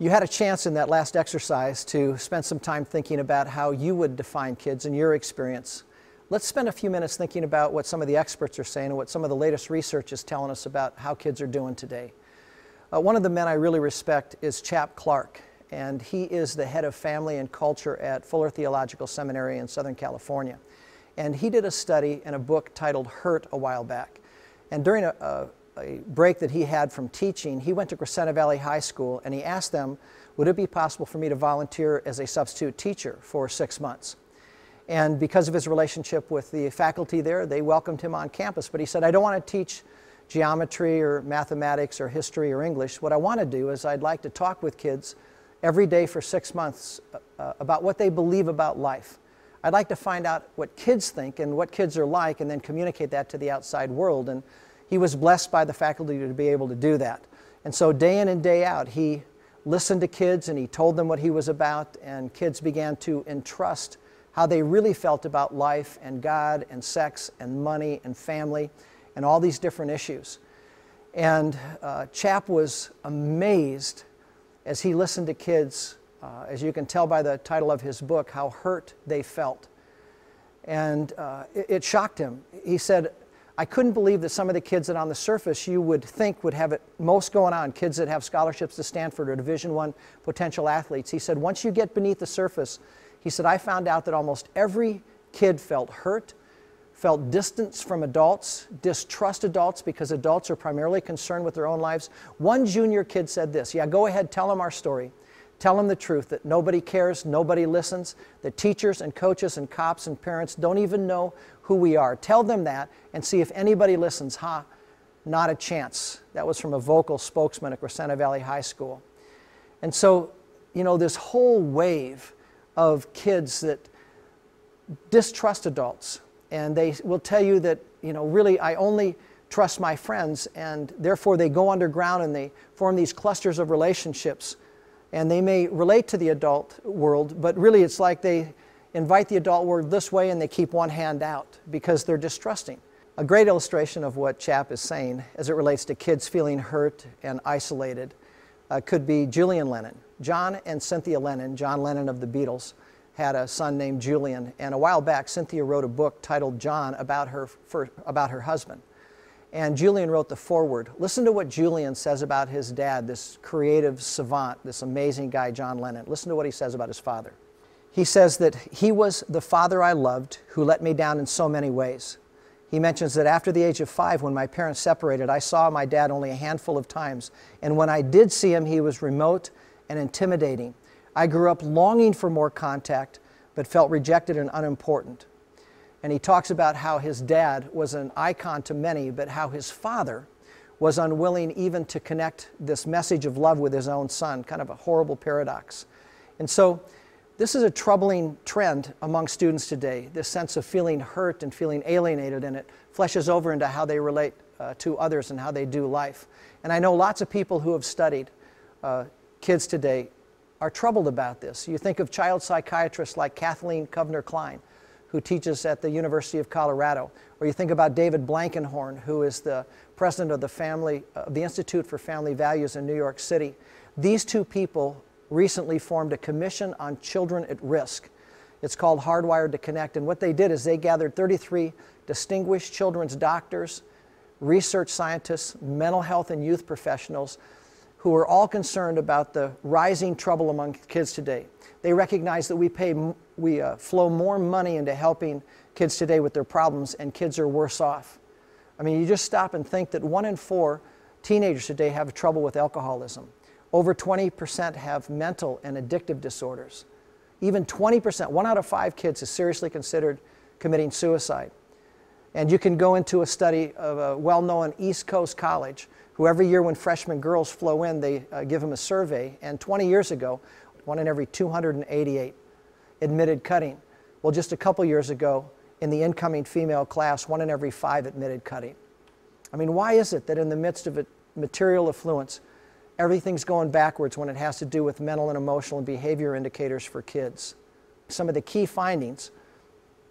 You had a chance in that last exercise to spend some time thinking about how you would define kids in your experience. Let's spend a few minutes thinking about what some of the experts are saying and what some of the latest research is telling us about how kids are doing today. One of the men I really respect is Chap Clark, and he is the head of family and culture at Fuller Theological Seminary in Southern California. And he did a study in a book titled Hurt a while back. And during a break that he had from teaching, he went to Crescenta Valley High School and he asked them, would it be possible for me to volunteer as a substitute teacher for 6 months? And because of his relationship with the faculty there, they welcomed him on campus. But he said, I don't want to teach geometry or mathematics or history or English. What I want to do is I'd like to talk with kids every day for 6 months about what they believe about life. I'd like to find out what kids think and what kids are like and then communicate that to the outside world. And he was blessed by the faculty to be able to do that. And so day in and day out, he listened to kids and he told them what he was about, and kids began to entrust how they really felt about life and God and sex and money and family and all these different issues. And Chap was amazed as he listened to kids, as you can tell by the title of his book, how hurt they felt. And it shocked him. He said, I couldn't believe that some of the kids that on the surface you would think would have it most going on, kids that have scholarships to Stanford or Division I potential athletes. He said, once you get beneath the surface, he said, I found out that almost every kid felt hurt, felt distance from adults, distrust adults because adults are primarily concerned with their own lives. One junior kid said this, yeah, go ahead, tell them our story. Tell them the truth, that nobody cares, nobody listens, that teachers and coaches and cops and parents don't even know who we are. Tell them that and see if anybody listens. Not a chance. That was from a vocal spokesman at Crescenta Valley High School. And so, you know, this whole wave of kids that distrust adults, and they will tell you that, you know, really I only trust my friends, and therefore they go underground and they form these clusters of relationships. And they may relate to the adult world, but really it's like they invite the adult world this way and they keep one hand out because they're distrusting. A great illustration of what Chap is saying as it relates to kids feeling hurt and isolated could be Julian Lennon. John and Cynthia Lennon, John Lennon of the Beatles, had a son named Julian. And a while back, Cynthia wrote a book titled John about her husband. And Julian wrote the foreword. Listen to what Julian says about his dad, this creative savant, this amazing guy, John Lennon. Listen to what he says about his father. He says that he was the father I loved who let me down in so many ways. He mentions that after the age of 5, when my parents separated, I saw my dad only a handful of times. And when I did see him, he was remote and intimidating. I grew up longing for more contact, but felt rejected and unimportant. And he talks about how his dad was an icon to many, but how his father was unwilling even to connect this message of love with his own son, kind of a horrible paradox. And so this is a troubling trend among students today, this sense of feeling hurt and feeling alienated, and it fleshes over into how they relate to others and how they do life. And I know lots of people who have studied kids today are troubled about this. You think of child psychiatrists like Kathleen Kovner-Klein, who teaches at the University of Colorado. Or you think about David Blankenhorn, who is the president of the Institute for Family Values in New York City. These two people recently formed a commission on children at risk. It's called Hardwired to Connect, and what they did is they gathered 33 distinguished children's doctors, research scientists, mental health and youth professionals who are all concerned about the rising trouble among kids today. They recognize that we flow more money into helping kids today with their problems, and kids are worse off. I mean, you just stop and think that 1 in 4 teenagers today have trouble with alcoholism. Over 20% have mental and addictive disorders. Even 20%, 1 out of 5 kids is seriously considered committing suicide. And you can go into a study of a well-known East Coast college who every year when freshman girls flow in, they give them a survey. And 20 years ago, 1 in every 288 admitted cutting. Well, just a couple years ago, in the incoming female class, 1 in every 5 admitted cutting. I mean, why is it that in the midst of material affluence, everything's going backwards when it has to do with mental and emotional and behavior indicators for kids? Some of the key findings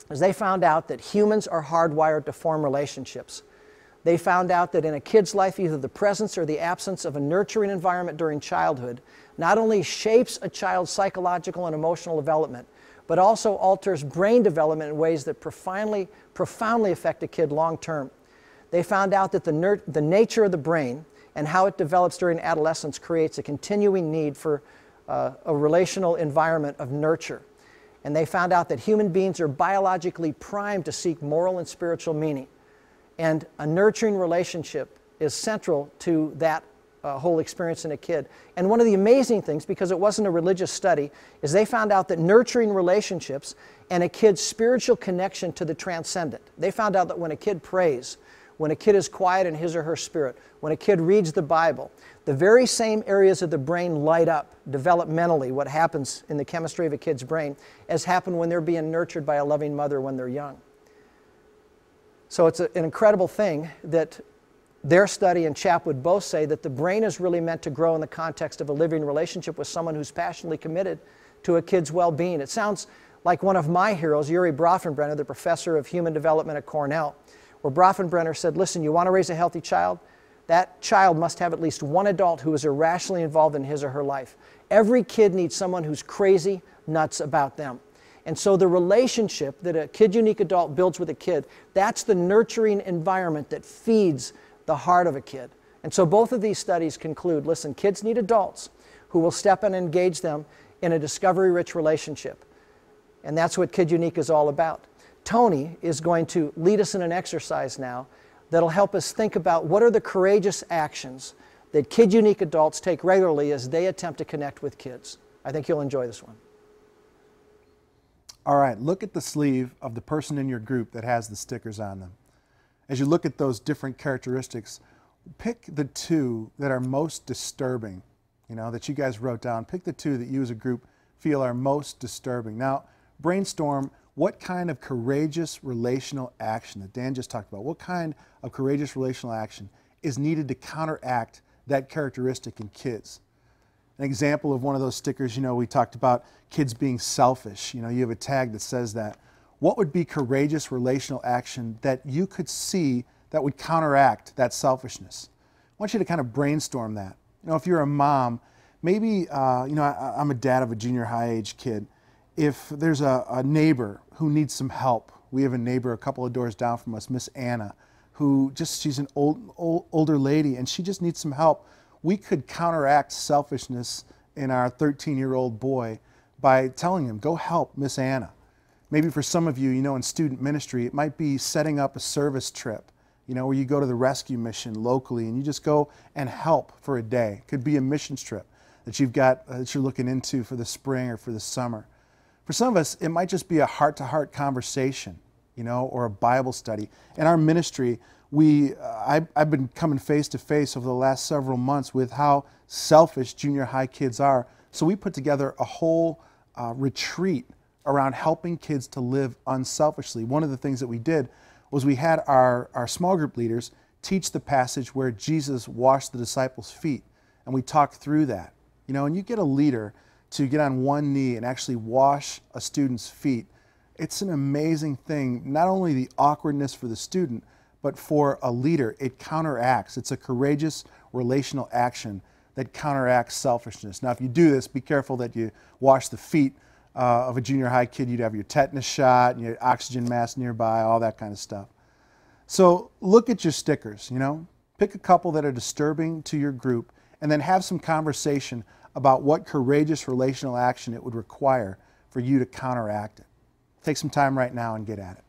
is they found out that humans are hardwired to form relationships. They found out that in a kid's life, either the presence or the absence of a nurturing environment during childhood not only shapes a child's psychological and emotional development, but also alters brain development in ways that profoundly affect a kid long term. They found out that the nature of the brain and how it develops during adolescence creates a continuing need for a relational environment of nurture. And they found out that human beings are biologically primed to seek moral and spiritual meaning. And a nurturing relationship is central to that whole experience in a kid. And one of the amazing things, because it wasn't a religious study, is they found out that nurturing relationships and a kid's spiritual connection to the transcendent. They found out that when a kid prays, when a kid is quiet in his or her spirit, when a kid reads the Bible, the very same areas of the brain light up developmentally, what happens in the chemistry of a kid's brain, as happen when they're being nurtured by a loving mother when they're young. So it's an incredible thing that their study and Chapwood both say that the brain is really meant to grow in the context of a living relationship with someone who's passionately committed to a kid's well-being. It sounds like one of my heroes, Yuri Brofenbrenner, the professor of human development at Cornell, where Brofenbrenner said, listen, you want to raise a healthy child? That child must have at least one adult who is irrationally involved in his or her life. Every kid needs someone who's crazy nuts about them. And so the relationship that a kid-unique adult builds with a kid, that's the nurturing environment that feeds the heart of a kid. And so both of these studies conclude, listen, kids need adults who will step in and engage them in a discovery-rich relationship. And that's what Kid-Unique is all about. Tony is going to lead us in an exercise now that'll help us think about what are the courageous actions that Kid-Unique adults take regularly as they attempt to connect with kids. I think you'll enjoy this one. All right, look at the sleeve of the person in your group that has the stickers on them. As you look at those different characteristics, pick the two that are most disturbing, that you guys wrote down. Pick the two that you as a group feel are most disturbing. Now, brainstorm what kind of courageous relational action that Dan just talked about, what kind of courageous relational action is needed to counteract that characteristic in kids. An example of one of those stickers, we talked about kids being selfish. You have a tag that says that. What would be courageous relational action that you could see that would counteract that selfishness? I want you to kind of brainstorm that. If you're a mom, maybe, I'm a dad of a junior high age kid. If there's a neighbor who needs some help, we have a neighbor a couple of doors down from us, Miss Anna, who she's an older lady and she just needs some help. We could counteract selfishness in our 13-year-old boy by telling him, go help Miss Anna. Maybe for some of you, in student ministry, it might be setting up a service trip, where you go to the rescue mission locally and you just go and help for a day. It could be a missions trip that you're looking into for the spring or for the summer. For some of us, it might just be a heart-to-heart conversation, or a Bible study. In our ministry, I've been coming face to face over the last several months with how selfish junior high kids are. So we put together a whole retreat around helping kids to live unselfishly. One of the things that we did was we had our small group leaders teach the passage where Jesus washed the disciples' feet. And we talked through that. And you get a leader to get on one knee and actually wash a student's feet. It's an amazing thing, not only the awkwardness for the student, but for a leader, it counteracts. It's a courageous relational action that counteracts selfishness. Now, if you do this, be careful that you wash the feet of a junior high kid. You'd have your tetanus shot, and your oxygen mask nearby, all that kind of stuff. So look at your stickers, Pick a couple that are disturbing to your group, and then have some conversation about what courageous relational action it would require for you to counteract it. Take some time right now and get at it.